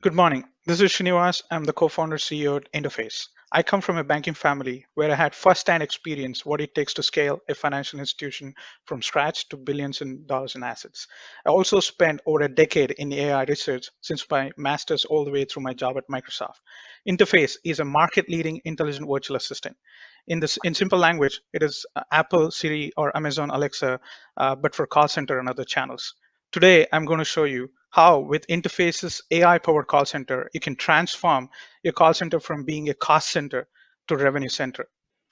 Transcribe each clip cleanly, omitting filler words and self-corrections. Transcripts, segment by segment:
Good morning. This is Srinivas. I'm the co-founder CEO at Interface. I come from a banking family where I had first-hand experience what it takes to scale a financial institution from scratch to billions in dollars in assets. I also spent over a decade in AI research since my master's all the way through my job at Microsoft. Interface is a market-leading intelligent virtual assistant. In simple language, it is Apple, Siri, or Amazon Alexa, but for call center and other channels. Today, I'm going to show you how, with Interface's AI-powered call center, you can transform your call center from being a cost center to revenue center.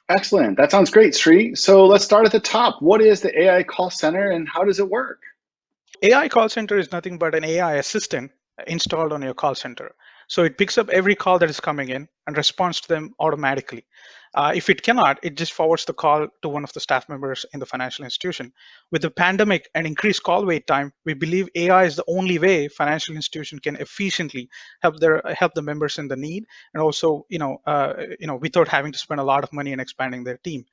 Excellent. That sounds great, Sri. So let's start at the top. What is the AI call center and how does it work? AI call center is nothing but an AI assistant installed on your call center. So it picks up every call that is coming in and responds to them automatically. If it cannot, it just forwards the call to one of the staff members in the financial institution. With the pandemic and increased call wait time, we believe AI is the only way financial institution can efficiently help the members in the need, and also without having to spend a lot of money in expanding their team.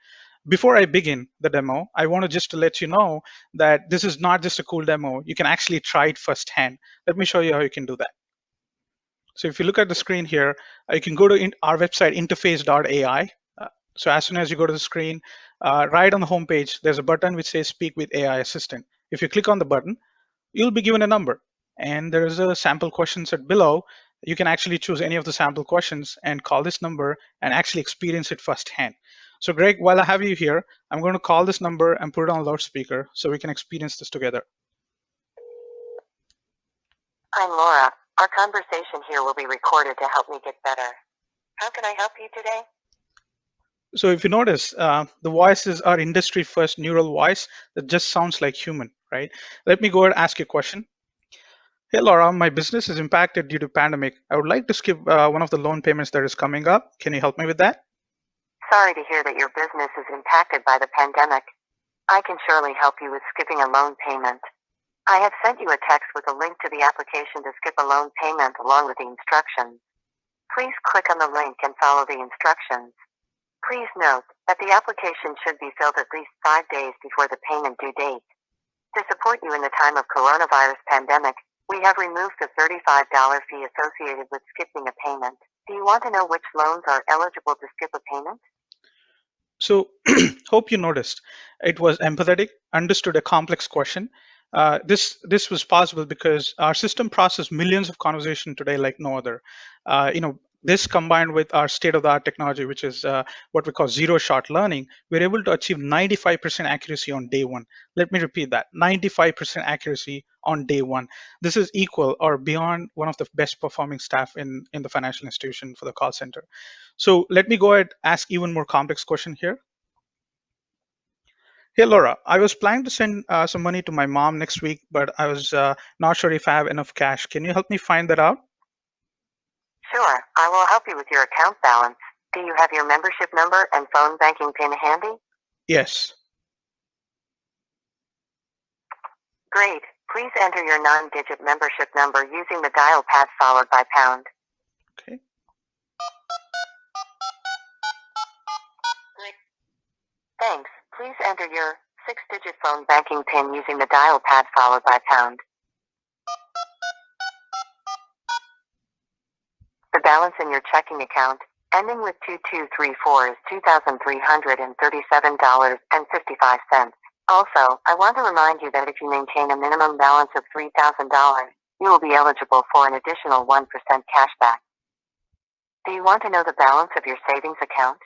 Before I begin the demo, I want to just to let you know that this is not just a cool demo. You can actually try it firsthand. Let me show you how you can do that. So if you look at the screen here, you can go to our website, interface.ai. So as soon as you go to the screen, right on the home page, there's a button which says Speak with AI Assistant. If you click on the button, you'll be given a number. And there is a sample question set below. You can actually choose any of the sample questions and call this number and actually experience it firsthand. So Greg, while I have you here, I'm going to call this number and put it on loudspeaker so we can experience this together. I'm Laura. Our conversation here will be recorded to help me get better. How can I help you today? So if you notice, the voices are industry first neural voice that just sounds like human, right? Let me go ahead and ask you a question. Hey Laura, my business is impacted due to pandemic. I would like to skip one of the loan payments that is coming up. Can you help me with that? Sorry to hear that your business is impacted by the pandemic. I can surely help you with skipping a loan payment. I have sent you a text with a link to the application to skip a loan payment along with the instructions. Please click on the link and follow the instructions. Please note that the application should be filled at least 5 days before the payment due date. To support you in the time of coronavirus pandemic, we have removed the $35 fee associated with skipping a payment. Do you want to know which loans are eligible to skip a payment? So hope you noticed. It was empathetic, understood a complex question. This was possible because our system processed millions of conversation today like no other. This combined with our state-of-the-art technology, which is what we call zero-shot learning, we're able to achieve 95% accuracy on day one. Let me repeat that: 95% accuracy on day one. This is equal or beyond one of the best performing staff in the financial institution for the call center. So let me go ahead and ask even more complex question here. Hey Laura, I was planning to send some money to my mom next week, but I was not sure if I have enough cash. Can you help me find that out? Sure, I will help you with your account balance. Do you have your membership number and phone banking PIN handy? Yes. Great. Please enter your 9-digit membership number using the dial pad followed by pound. Okay. Thanks. Please enter your 6-digit phone banking PIN using the dial pad followed by pound. The balance in your checking account, ending with 2234, is $2,337.55. Also, I want to remind you that if you maintain a minimum balance of $3,000, you will be eligible for an additional 1% cashback. Do you want to know the balance of your savings account?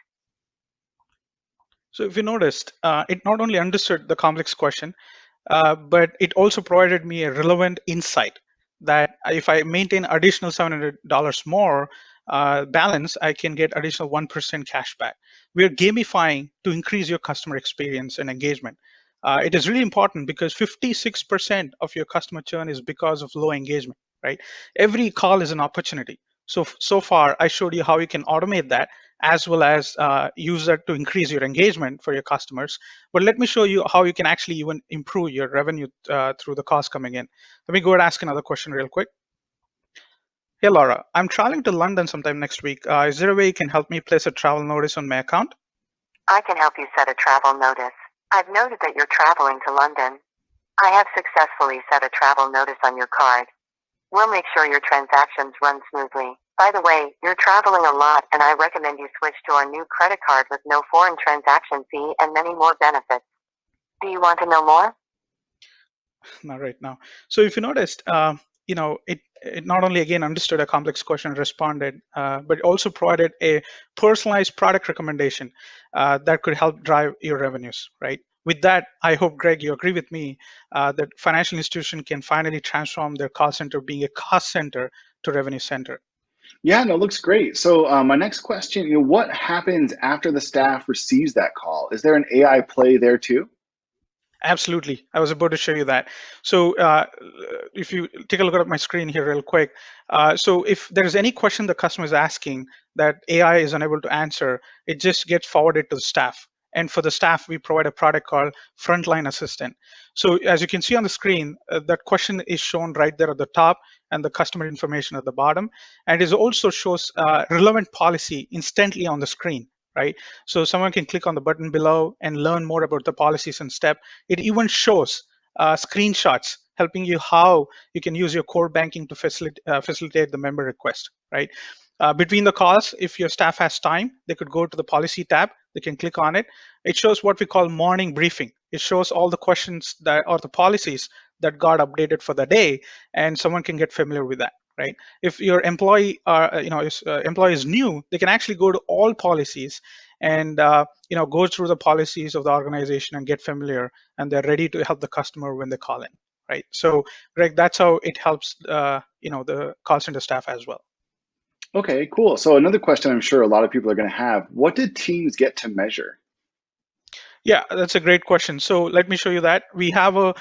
So if you noticed, it not only understood the complex question, but it also provided me a relevant insight that if I maintain additional $700 more balance, I can get additional 1% cash back. We're gamifying to increase your customer experience and engagement. It is really important because 56% of your customer churn is because of low engagement, right? Every call is an opportunity. So far, I showed you how you can automate that as well as use that to increase your engagement for your customers. But let me show you how you can actually even improve your revenue through the calls coming in. Let me go and ask another question real quick. Hey, Laura, I'm traveling to London sometime next week. Is there a way you can help me place a travel notice on my account? I can help you set a travel notice. I've noted that you're traveling to London. I have successfully set a travel notice on your card. We'll make sure your transactions run smoothly. By the way, you're traveling a lot, and I recommend you switch to our new credit card with no foreign transaction fee and many more benefits. Do you want to know more? Not right now. So if you noticed, it not only again understood a complex question and responded, but it also provided a personalized product recommendation that could help drive your revenues, right? With that, I hope, Greg, you agree with me that financial institution can finally transform their call center being a cost center to revenue center. Yeah, no, looks great. So my next question, what happens after the staff receives that call? Is there an AI play there too? Absolutely. I was about to show you that. So if you take a look at my screen here real quick. So if there is any question the customer is asking that AI is unable to answer, it just gets forwarded to the staff. And for the staff, we provide a product called Frontline Assistant. So as you can see on the screen, that question is shown right there at the top and the customer information at the bottom. And it also shows relevant policy instantly on the screen, right? So someone can click on the button below and learn more about the policies and step. It even shows screenshots helping you how you can use your core banking to facilitate the member request, right? Between the calls, if your staff has time, they could go to the policy tab. They can click on it. It shows what we call morning briefing. It shows all the questions that or the policies that got updated for the day, and someone can get familiar with that, right? If your employee employee is new, they can actually go to all policies and go through the policies of the organization and get familiar, and they're ready to help the customer when they call in, right? So, Greg, that's how it helps the call center staff as well. Okay, cool. So another question I'm sure a lot of people are going to have, what did teams get to measure? Yeah, that's a great question. So let me show you that. We have a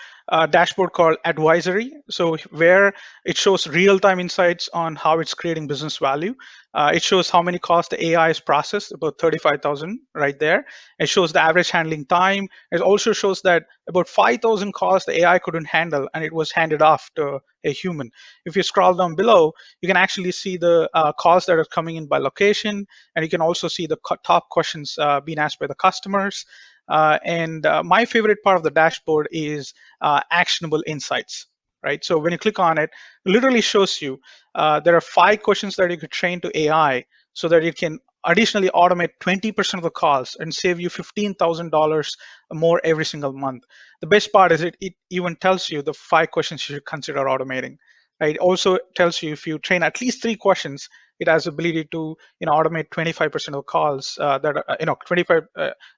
dashboard called Advisory. So where it shows real-time insights on how it's creating business value. It shows how many calls the AI is processed, about 35,000 right there. It shows the average handling time. It also shows that about 5,000 calls the AI couldn't handle, and it was handed off to a human. If you scroll down below, you can actually see the calls that are coming in by location, and you can also see the top questions being asked by the customers. My favorite part of the dashboard is actionable insights, right? So when you click on it, it literally shows you there are 5 questions that you could train to AI so that it can additionally automate 20% of the calls and save you $15,000 more every single month. The best part is it even tells you the 5 questions you should consider automating. Right? It also tells you if you train at least 3 questions, it has the ability to automate 25% of the calls that are, 25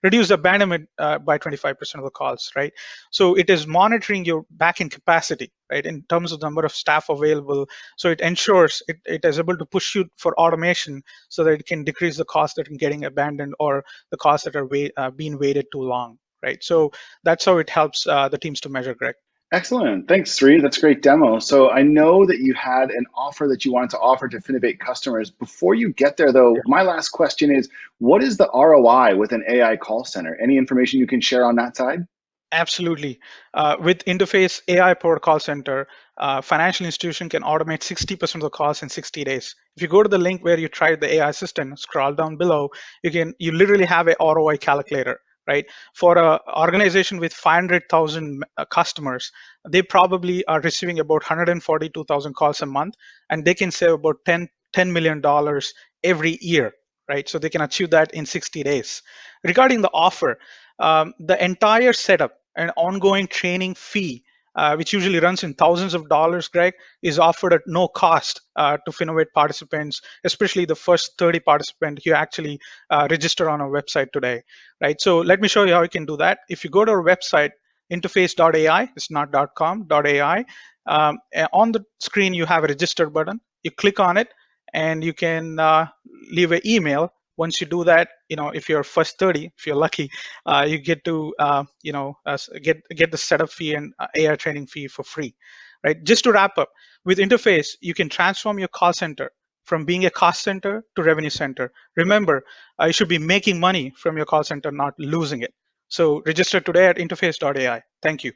reduce the abandonment by 25% of the calls, right? So it is monitoring your backend capacity, right, in terms of the number of staff available. So it ensures it is able to push you for automation so that it can decrease the cost that are getting abandoned or the costs that are being waited too long, right? So that's how it helps the teams to measure, Greg. Excellent. Thanks, Sri. That's a great demo. So I know that you had an offer that you wanted to offer to Finovate customers. Before you get there, though, my last question is, what is the ROI with an AI call center? Any information you can share on that side? Absolutely. With Interface AI-powered call center, financial institution can automate 60% of the calls in 60 days. If you go to the link where you tried the AI assistant, scroll down below, you literally have a ROI calculator, right? For an organization with 500,000 customers, they probably are receiving about 142,000 calls a month, and they can save about $10 million every year, right? So they can achieve that in 60 days. Regarding the offer, the entire setup and ongoing training fee, which usually runs in thousands of dollars, Greg, is offered at no cost to Finovate participants, especially the first 30 participants who actually register on our website today, right? So let me show you how you can do that. If you go to our website, interface.ai, it's not .com, .ai, on the screen you have a register button. You click on it and you can leave an email. Once you do that, if you're first 30, if you're lucky, you get to get the setup fee and AI training fee for free, right? Just to wrap up, with Interface, you can transform your call center from being a cost center to revenue center. Remember, you should be making money from your call center, not losing it. So register today at interface.ai. Thank you.